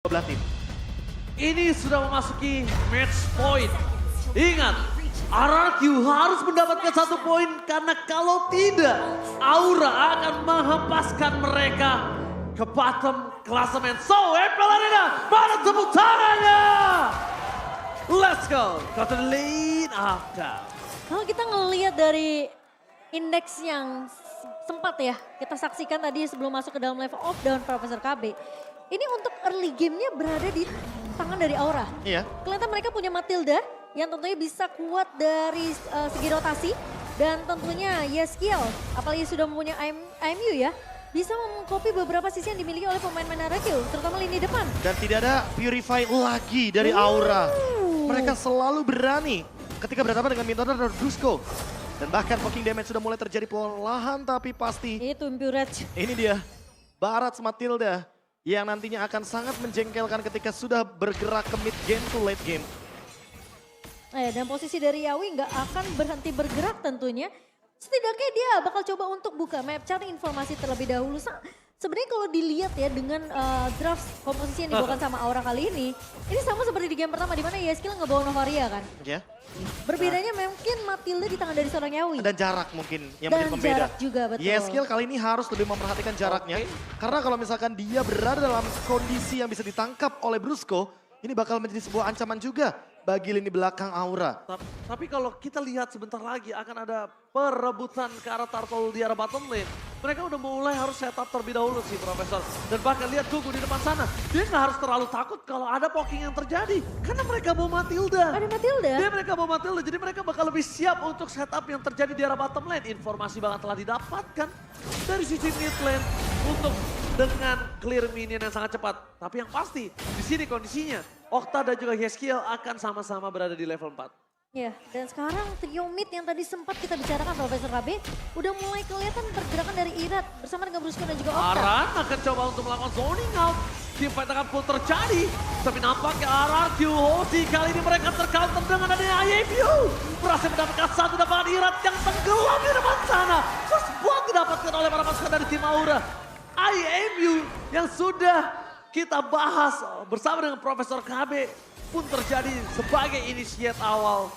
belah tim. Ini sudah memasuki match point. Ingat, RRQ harus mendapatkan 1 poin karena kalau tidak, Aura akan menghempaskan mereka ke bottom klasemen. So, Apple Arena, pada tepuk tangannya. Let's go, go to the lead after. Kalau kita ngelihat dari indeks yang sempat ya kita saksikan tadi sebelum masuk ke dalam level of down Profesor KB. Ini untuk early game-nya berada di tangan dari Aura. Iya. Kelihatan mereka punya Matilda yang tentunya bisa kuat dari segi rotasi. Dan tentunya Yeskiel, apalagi sudah mempunyai IMU ya, bisa mengcopy beberapa sisi yang dimiliki oleh pemain-pemain RRQ, terutama lini depan. Dan tidak ada Purify lagi dari Aura. Mereka selalu berani ketika berhadapan dengan Minotaur dan Brusco. Dan bahkan poking damage sudah mulai terjadi perlahan tapi pasti. Itu Impurage. Ini dia, Barat Matilda yang nantinya akan sangat menjengkelkan ketika sudah bergerak ke mid game to late game. Dan posisi dari Yawi nggak akan berhenti bergerak tentunya. Setidaknya dia bakal coba untuk buka map, cari informasi terlebih dahulu. Sebenarnya kalau dilihat ya dengan draft komposisi yang dibawakan sama Aura kali ini sama seperti di game pertama di mana Yeskiel ngebawa Novaria kan. Ya. Berbedanya mungkin Matilda di tangan dari seorang Yawi. Dan jarak mungkin yang Dan menjadi pembeda. jarak juga, betul. Yeskiel kali ini harus lebih memperhatikan jaraknya. Karena kalau misalkan dia berada dalam kondisi yang bisa ditangkap oleh Brusco, ini bakal menjadi sebuah ancaman juga bagi lini belakang Aura. Tapi kalau kita lihat sebentar lagi akan ada perebutan ke arah Turtle di arah bottom lane. Mereka udah mulai harus setup terlebih dahulu sih Profesor. Dan bahkan lihat Gugu di depan sana. Dia nggak harus terlalu takut kalau ada poking yang terjadi. Karena mereka bawa Matilda. Ada Matilda? Mereka bawa Matilda. Jadi mereka bakal lebih siap untuk setup yang terjadi di arah bottom lane. Informasi bahkan telah didapatkan dari sisi mid lane untuk dengan clear minion yang sangat cepat. Tapi yang pasti di sini kondisinya Okta dan juga Yeskiel akan sama-sama berada di level 4. Ya, dan sekarang trio mid yang tadi sempat kita bicarakan Profesor KB udah mulai kelihatan pergerakan dari Irat bersama dengan Brusco dan juga Okta. Aran akan coba untuk melakukan zoning out. Team fight akan full terjadi. Tapi nampaknya RRQ Hoshi kali ini mereka tercounter dengan adanya IMU. Berhasil mendapatkan satu dapat Irat yang tenggelam di depan sana. Terus buat didapatkan oleh para pasukan dari tim Aura. IMU yang sudah kita bahas bersama dengan Profesor KB pun terjadi sebagai initiate awal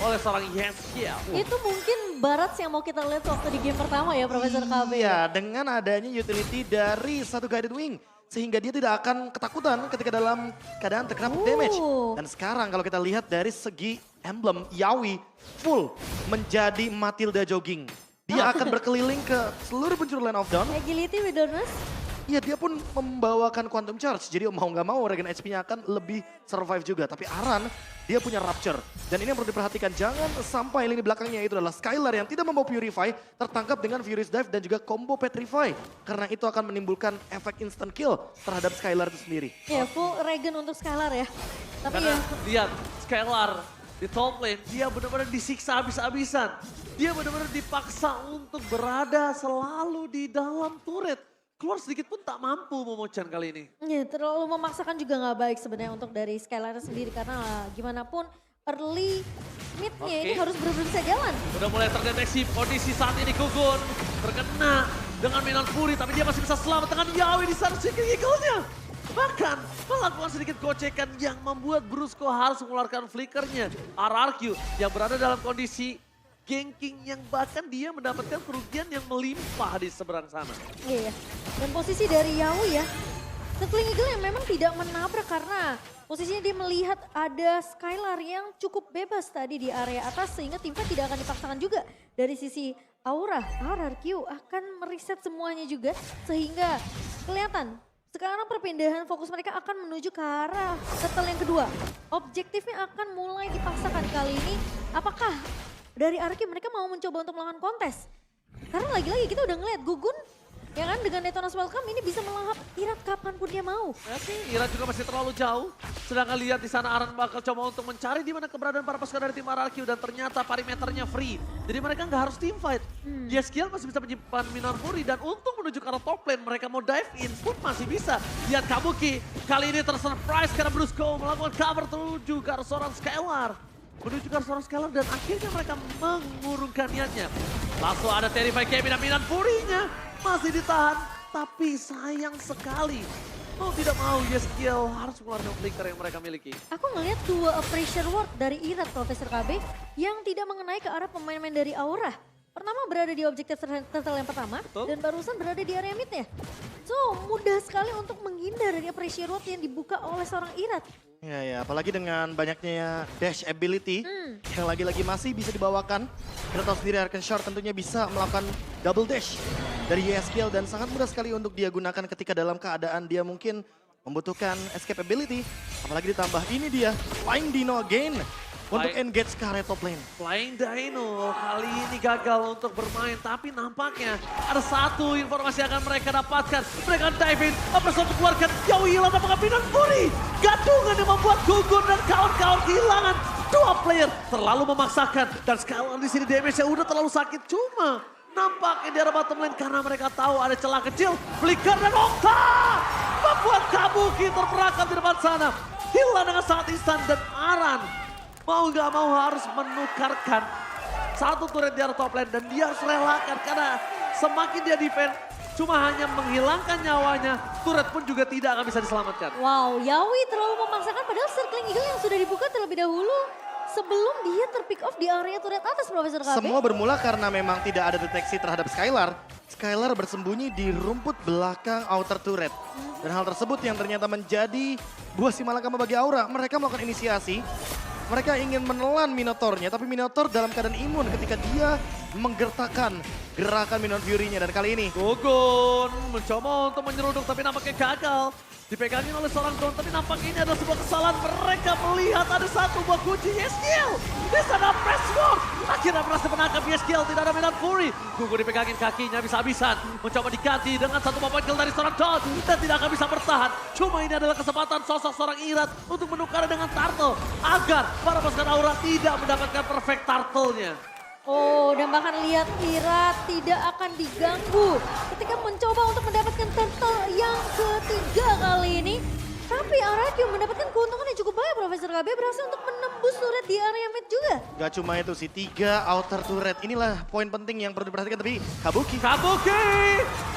oleh seorang Yeskiel. Itu mungkin Barat yang mau kita lihat waktu di game pertama ya Profesor KB. Iya, dengan adanya utility dari satu Guided Wing. Sehingga dia tidak akan ketakutan ketika dalam keadaan terkena damage. Dan sekarang kalau kita lihat dari segi emblem, Yawi full menjadi Matilda jogging. Dia akan berkeliling ke seluruh penjuru Land of Dawn. Agility, Wilderness. Iya, dia pun membawakan Quantum Charge. Jadi mau nggak mau regen HP-nya akan lebih survive juga. Tapi Aran, dia punya Rapture. Dan ini yang perlu diperhatikan. Jangan sampai lini belakangnya itu adalah Skylar yang tidak membawa Purify. Tertangkap dengan Furious Dive dan juga combo Petrify. Karena itu akan menimbulkan efek instant kill terhadap Skylar itu sendiri. Ya, full regen untuk Skylar ya. Tapi Karena ya, lihat Skylar di top lane, dia benar-benar disiksa habis-habisan. Dia benar-benar dipaksa untuk berada selalu di dalam turret. Keluar sedikit pun tak mampu Momochan kali ini. ya terlalu memaksakan juga nggak baik sebenarnya untuk dari Skylar sendiri. Karena gimana pun early mid-nya ini harus benar-benar bisa jalan. Udah mulai terdeteksi kondisi saat ini Gugun terkena dengan Minon Fury. Tapi dia masih bisa selamat dengan Yawi di sana Secret Eagle-nya. Bahkan melakukan sedikit gocekan yang membuat Brusco harus mengeluarkan flickernya. RRQ yang berada dalam kondisi ganking yang bahkan dia mendapatkan kerugian yang melimpah di seberang sana. Iya, dan posisi dari Yawi ya, Secret Eagle yang memang tidak menabrak karena posisinya dia melihat ada Skylar yang cukup bebas tadi di area atas sehingga timnya tidak akan dipaksakan juga dari sisi Aura. RRQ akan mereset semuanya juga sehingga kelihatan sekarang perpindahan fokus mereka akan menuju ke arah turtle yang kedua. Objektifnya akan mulai dipaksakan kali ini. Apakah dari RRQ mereka mau mencoba untuk melakukan kontes? Karena lagi-lagi kita udah ngeliat Gugun ya kan dengan Detonas Welcome ini bisa melahap Irat kapanpun dia mau. Oke, Irat juga masih terlalu jauh. Sedangkan lihat di sana Aran bakal coba untuk mencari di mana keberadaan para pasukan dari tim RRQ dan ternyata perimeternya free. Jadi mereka nggak harus team fight. Yeskiel masih bisa menyimpan Minon Fury dan untuk menuju ke arah top lane mereka mau dive in pun masih bisa. Lihat Kabuki kali ini tersurprise karena Brusco melakukan cover menuju ke arah seorang Skylar. Menuju ke arah seorang Skylar dan akhirnya mereka mengurungkan niatnya. Langsung ada Terrify Kevin dan Minon Fury-nya masih ditahan. Tapi sayang sekali Mau tidak mau, Yeskiel harus mengeluarkan flicker yang mereka miliki. Aku ngelihat dua pressure ward dari Irat Profesor KB yang tidak mengenai ke arah pemain-pemain dari Aura. Pertama berada di objektif turtle yang pertama, Betul. dan barusan berada di area midnya. So, mudah sekali untuk menghindar dari pressure ward yang dibuka oleh seorang Irat. Ya, apalagi dengan banyaknya dash ability yang lagi-lagi masih bisa dibawakan. Kita tahu sendiri Arcane Shard tentunya bisa melakukan double dash dari YSKL dan sangat mudah sekali untuk dia gunakan ketika dalam keadaan dia mungkin membutuhkan escape ability. Apalagi ditambah ini dia, Flying Dino again untuk engage ke area top lane. Flying Dino kali ini gagal untuk bermain, tapi nampaknya ada satu informasi yang akan mereka dapatkan. Mereka dive in, Amazon keluarkan, jauh hilang apakah Minon Fury. Gadungan yang membuat Gugun dan kawan-kawan kehilangan dua player. Terlalu memaksakan, dan sekarang di sini damage-nya udah terlalu sakit. Cuma nampaknya di arah bottom lane karena mereka tahu ada celah kecil. Flicker dan Okta membuat Kabuki terperangkap di depan sana. Hilang dengan sangat instan dan Aran mau gak mau harus menukarkan satu turret di arah top lane dan dia harus relakan karena semakin dia defend cuma hanya menghilangkan nyawanya, turret pun juga tidak akan bisa diselamatkan. Wow, Yawi terlalu memaksakan padahal circling eagle yang sudah dibuka terlebih dahulu sebelum dia terpick off di area turret atas Profesor KB. Semua bermula karena memang tidak ada deteksi terhadap Skylar. Skylar bersembunyi di rumput belakang outer turret. Dan hal tersebut yang ternyata menjadi buah simalakama bagi Aura. Mereka melakukan inisiasi. Mereka ingin menelan Minotaurnya, tapi Minotaur dalam keadaan imun ketika dia menggertakkan gerakan Minotaur Fury-nya. Dan kali ini Gugun mencoba untuk menyeruduk tapi nampaknya gagal. Dipegangin oleh seorang Dawn, tapi nampaknya ini adalah sebuah kesalahan. Mereka melihat ada satu buah kunci Yeskiel. Di sana press sword. Akhirnya berhasil menangkap Yeskiel, tidak ada Minotaur Fury. Gugun dipegangin kakinya bisa-habisan. Mencoba diganti dengan satu point kill dari seorang Dawn. Dan tidak akan bisa bertahan. Cuma ini adalah kesempatan sosok seorang Irat untuk menukar dengan Turtle. Agar para pasukan Aura tidak mendapatkan perfect Turtle-nya. Oh, dan bahkan lihat Irat tidak akan diganggu ketika mencoba untuk mendapatkan turtle yang ketiga kali ini. Tapi Arakyu mendapatkan keuntungan yang cukup banyak. Profesor KB berhasil untuk menembus turret di area mid juga. gak cuma itu sih, 3 outer turret. Inilah poin penting yang perlu diperhatikan, tapi Kabuki. Kabuki!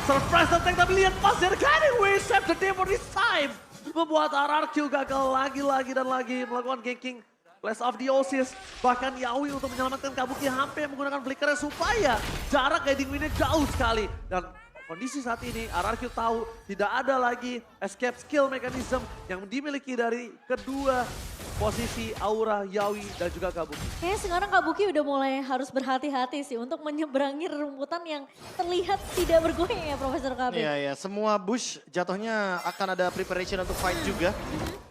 Surprise attack tapi lihat pas dari Guiding Wave save the day for this time. Membuat RRQ gagal lagi dan lagi melakukan ganking. Blast of the Oasis, bahkan Yawi untuk menyelamatkan Kabuki hampir menggunakan flickernya supaya jarak guiding win-nya jauh sekali. Dan kondisi saat ini RRQ tahu tidak ada lagi escape skill mechanism yang dimiliki dari kedua posisi Aura, Yawi, dan juga Kabuki. Kayaknya sekarang Kabuki udah mulai harus berhati-hati sih untuk menyeberangi rerumputan yang terlihat tidak bergoyang ya Profesor KB. Iya, semua bush jatuhnya akan ada preparation untuk fight juga.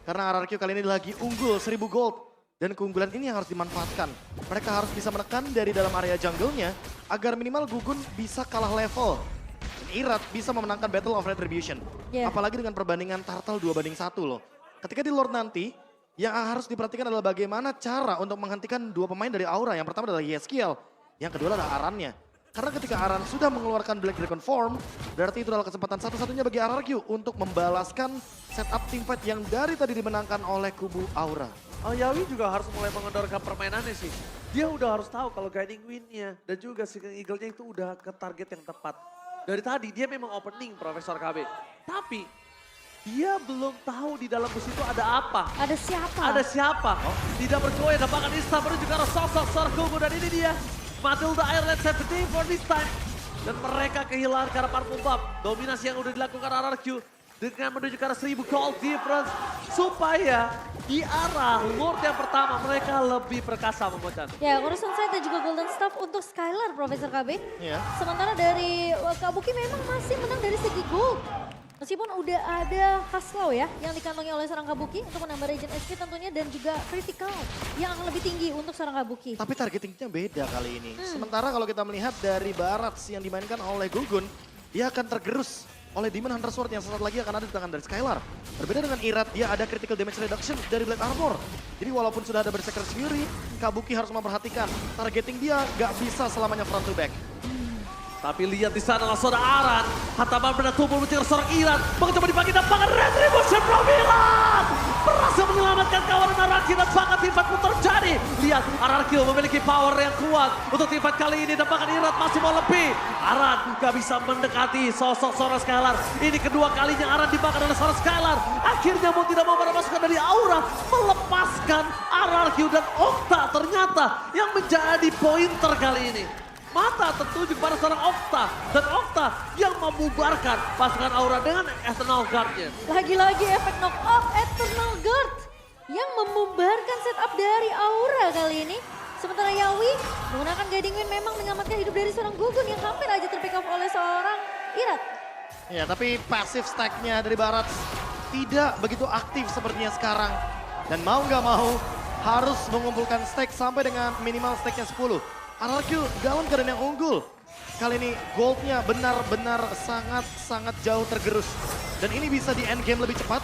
Karena RRQ kali ini lagi unggul 1000 gold. Dan keunggulan ini yang harus dimanfaatkan. Mereka harus bisa menekan dari dalam area jungle-nya agar minimal Gugun bisa kalah level. Dan Irat bisa memenangkan Battle of Retribution. Yeah. Apalagi dengan perbandingan Turtle 2-1 loh. Ketika di Lord nanti, yang harus diperhatikan adalah bagaimana cara untuk menghentikan dua pemain dari Aura. Yang pertama adalah Yeskiel, yang kedua adalah Arannya. Karena ketika Aran sudah mengeluarkan Black Dragon Form, berarti itu adalah kesempatan satu-satunya bagi RRQ untuk membalaskan setup teamfight yang dari tadi dimenangkan oleh kubu Aura. Yawi juga harus mulai mengendorkan permainannya sih. Dia udah harus tahu kalau guiding win-nya dan juga single eagle-nya itu udah ke target yang tepat. Dari tadi dia memang opening Profesor KB. Tapi dia belum tahu di dalam bus itu ada apa. Ada siapa? Ada siapa. Tidak bergoyang dan bahkan Insta baru juga ada sosok Sarkogo dan ini dia. Matilda Ireland save the day for this time. Dan mereka kehilangan karena parfum buff. Dominasi yang udah dilakukan RRQ. Dengan menuju ke arah 1000 gold difference. Supaya di arah Lord yang pertama mereka lebih perkasa memochan. Ya, Coruscant Sight dan juga Golden Staff untuk Skylar Profesor KB. Iya. Sementara dari Kabuki memang masih menang dari segi gold. Meskipun udah ada Haslau ya yang dikantongi oleh seorang Kabuki untuk menambah regen HP tentunya dan juga critical yang lebih tinggi untuk seorang Kabuki. Tapi targetingnya beda kali ini. Sementara kalau kita melihat dari Barat yang dimainkan oleh Gugun, dia akan tergerus oleh Demon Hunter Sword yang sesaat lagi akan ada di tangan dari Skylar. Berbeda dengan Irat, dia ada critical damage reduction dari Blade Armor. Jadi walaupun sudah ada Berserker's Fury, Kabuki harus memperhatikan targeting dia gak bisa selamanya front to back. Tapi lihat di sana langsung ada Aran. Hantaman benda tubuh mencegah seorang Iran. Mencoba dibagi dan bahkan Retribution from Iran. Berhasil menyelamatkan kawan Naraki dan bahkan timpat pun terjadi. Lihat lihat RRQ memiliki power yang kuat untuk teamfight kali ini. Dan bahkan Irat masih mau lebih. Aran gak bisa mendekati sosok seorang Skylar. Ini kedua kalinya Aran dibakar oleh seorang Skylar. Akhirnya mau tidak mau para pasukan dari Aura melepaskan RRQ dan Okta ternyata yang menjadi pointer kali ini. Mata tertuju pada seorang Okta. Dan Okta yang membubarkan pasukan Aura dengan Eternal Guard-nya. Lagi-lagi efek knock off Eternal Guard yang membubarkan setup dari Aura kali ini. Sementara Yawi menggunakan Guiding Wind memang menyelamatkan hidup dari seorang Gugun yang hampir aja terpick off oleh seorang Irat. Ya, tapi passive stack-nya dari Barat tidak begitu aktif sepertinya sekarang. Dan mau nggak mau harus mengumpulkan stack sampai dengan minimal stack-nya 10. RRQ dalam keadaan yang unggul. Kali ini goldnya benar-benar sangat jauh tergerus. Dan ini bisa di end game lebih cepat.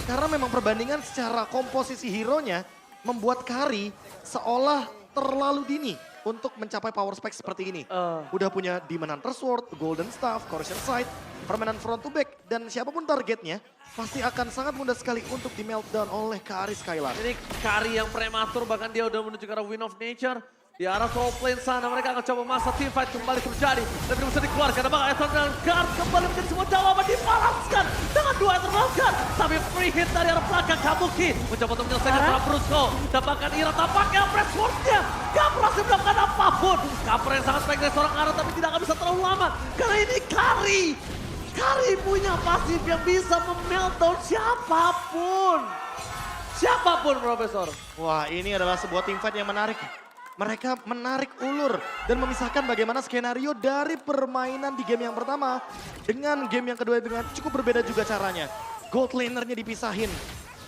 Karena memang perbandingan secara komposisi hero-nya membuat Kari seolah terlalu dini untuk mencapai power spec seperti ini. Udah punya Demon Hunter Sword, Golden Staff, Corrosion Sight, permainan front to back. Dan siapapun targetnya pasti akan sangat mudah sekali untuk di meltdown oleh Kari Skylar. Ini Kari yang prematur, bahkan dia udah menuju ke arah Wind of Nature. Di arah top lane sana mereka akan coba masa teamfight kembali terjadi. Tapi bisa dikeluarkan, apakah Eternal Guard kembali menjadi sebuah jawaban dibalaskan dengan 2 Eternal Guard. Tapi free hit dari arah belakang Kabuki mencoba untuk menyelesaikan para Brusco. Dan bahkan Ira tampaknya press swordnya gak berhasil melakukan apapun. Cover yang sangat baik dari seorang Ara tapi tidak akan bisa terlalu lama. Karena ini Kari punya pasif yang bisa memeltdown siapapun. Siapapun, Profesor. Wah, ini adalah sebuah teamfight yang menarik. Mereka menarik ulur dan memisahkan bagaimana skenario dari permainan di game yang pertama dengan game yang kedua dengan cukup berbeda juga caranya. Gold lanernya dipisahin.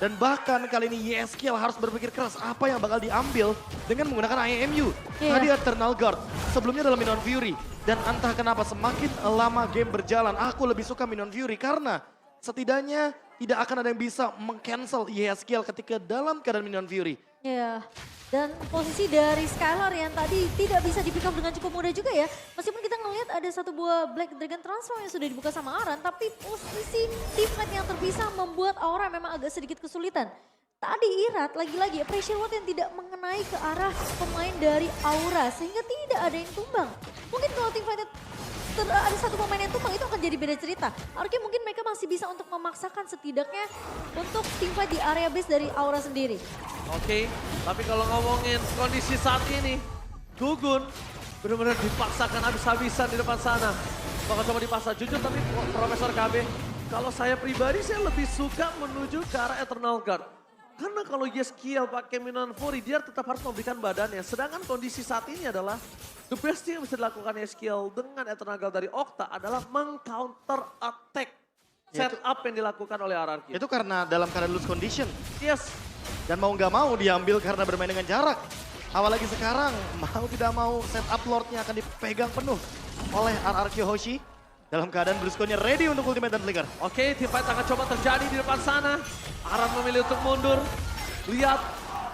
Dan bahkan kali ini YSKL harus berpikir keras apa yang bakal diambil dengan menggunakan IMU. Tadi Eternal Guard, sebelumnya adalah Minion Fury. Dan entah kenapa semakin lama game berjalan, aku lebih suka Minion Fury karena setidaknya tidak akan ada yang bisa meng-cancel YSKL ketika dalam keadaan Minion Fury. Ya, dan posisi dari Skylar yang tadi tidak bisa di pick up dengan cukup mudah juga ya. Meskipun kita ngelihat ada satu buah Black Dragon Transform yang sudah dibuka sama Aran, tapi posisi teammate yang terpisah membuat Aura memang agak sedikit kesulitan. Tadi Irat lagi-lagi pressure word yang tidak mengenai ke arah pemain dari Aura sehingga tidak ada yang tumbang. Mungkin kalau teamfight ada satu pemain yang tumbang itu akan jadi beda cerita. Harusnya mungkin mereka masih bisa untuk memaksakan setidaknya untuk teamfight di area base dari Aura sendiri. Oke, tapi kalau ngomongin kondisi saat ini, Gugun benar-benar dipaksakan habis-habisan di depan sana. Bakal coba dipaksa, jujur tapi Profesor KB, kalau saya pribadi saya lebih suka menuju ke arah Eternal Guard. Karena kalau YSKL pakai Minion Fury, dia tetap harus memberikan badannya. Sedangkan kondisi saat ini adalah, the best thing yang bisa dilakukan YSKL dengan Eternal Guard dari Okta adalah meng-counter attack setup yang dilakukan oleh RRQ. Itu karena dalam keadaan lose condition. Yes. Dan mau nggak mau diambil karena bermain dengan jarak. Awal lagi sekarang, mau tidak mau setup Lordnya akan dipegang penuh oleh RRQ Hoshi. Dalam keadaan Brusco-nya ready untuk ultimate dan flicker. Oke, teamfight akan coba terjadi di depan sana. Aran memilih untuk mundur. Lihat,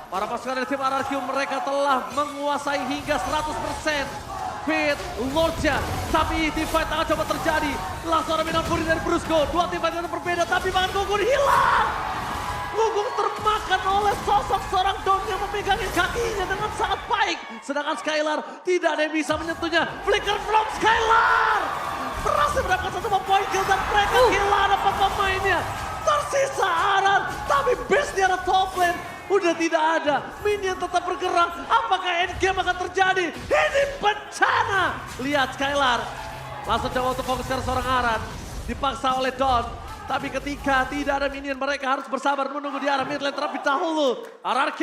para pasukan dari tim RRQ mereka telah menguasai hingga 100% Pit Lordnya. Tapi teamfight akan coba terjadi. Langsung ada Minion Fury dari Brusco. Dua teamfight yang berbeda, tapi bahkan Gugun hilang. Gugun termakan oleh sosok seorang Don yang memegangin kakinya dengan sangat baik. Sedangkan Skylar tidak ada yang bisa menyentuhnya. Flicker from Skylar. Berhasil mendapatkan satu poin kill dan mereka kehilangan 4 pemainnya. Tersisa Aran, tapi base di arah top lane udah tidak ada. Minion tetap bergerak, apakah endgame akan terjadi? Ini bencana. Lihat Skylar, langsung coba untuk fokus ke seorang Aran. Dipaksa oleh Don. Tapi ketika tidak ada minion, mereka harus bersabar menunggu di arah mid lane terlebih dahulu. RRQ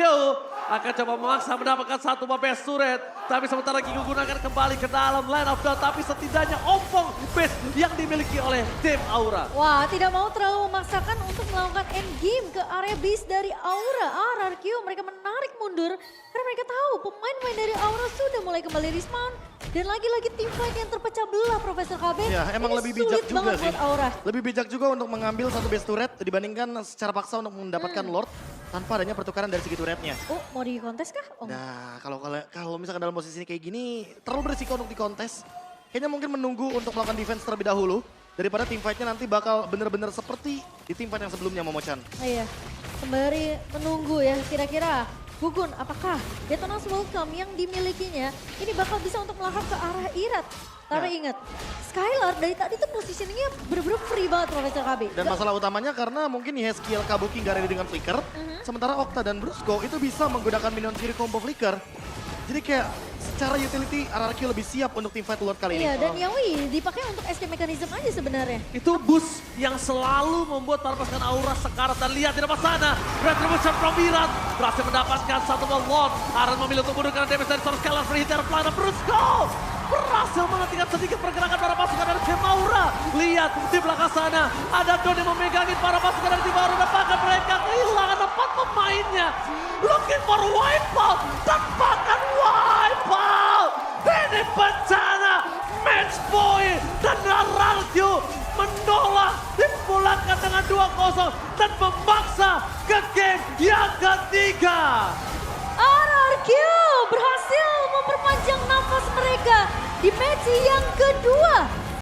akan coba memaksa mendapatkan satu base turret. Tapi sementara lagi Gugun akan kembali ke dalam line of dawn. Tapi setidaknya ompong base yang dimiliki oleh tim Aura. Wah, tidak mau terlalu memaksakan untuk melakukan endgame ke area base dari Aura. RRQ mereka menarik mundur karena mereka tahu pemain-pemain dari Aura sudah mulai kembali respawn. Dan lagi-lagi teamfight yang terpecah belah Profesor KB. Ya, emang ini lebih bijak sulit juga banget sih. buat Aura. Lebih bijak juga untuk mengambil satu base turret dibandingkan secara paksa untuk mendapatkan Lord tanpa adanya pertukaran dari segi turretnya. Oh, mau di kontes kah? Oh. Nah, kalau misalkan dalam posisi ini kayak gini, terlalu berisiko untuk dikontes. Kayaknya mungkin menunggu untuk melakukan defense terlebih dahulu. Daripada teamfight-nya nanti bakal bener-bener seperti di teamfight yang sebelumnya, Momochan. Iya, sembari menunggu ya kira-kira Gugun, apakah Detonans Welcome yang dimilikinya ini bakal bisa untuk melangkah ke arah Irat? Karena ingat, Skylar dari tadi tuh positioningnya bener-bener free banget Profesor KB. Dan masalah utamanya karena mungkin Yeskiel Kabuki nggak ready dengan Flicker. Sementara Okta dan Brusco itu bisa menggunakan minion Fury combo Flicker. Jadi kayak secara utility RRQ lebih siap untuk teamfight Lord kali ini. Iya, dan Yawi dipakai untuk escape mechanism aja sebenarnya. Itu boost yang selalu membuat para pasukan Aura sekarat. Dan lihat di depan sana, Retribution from Virat berhasil mendapatkan satu ball. Aran memilih untuk mundur karena damage dari seorang Skylar free hitter pelana Brusco berhasil menghentikan sedikit pergerakan para pasukan dari tim Aura. Lihat di belakang sana, ada Don yang memegangin para pasukan dari tim Aura. Dan bahkan mereka kehilangan 4 pemainnya. Looking for wipeout, dan bahkan wipeout. Ini bencana, match point, dan RRQ menolak dipulangkan dengan 2-0 dan memaksa ke game yang ketiga. RRQ berhasil memperpanjang nafas mereka di match yang kedua.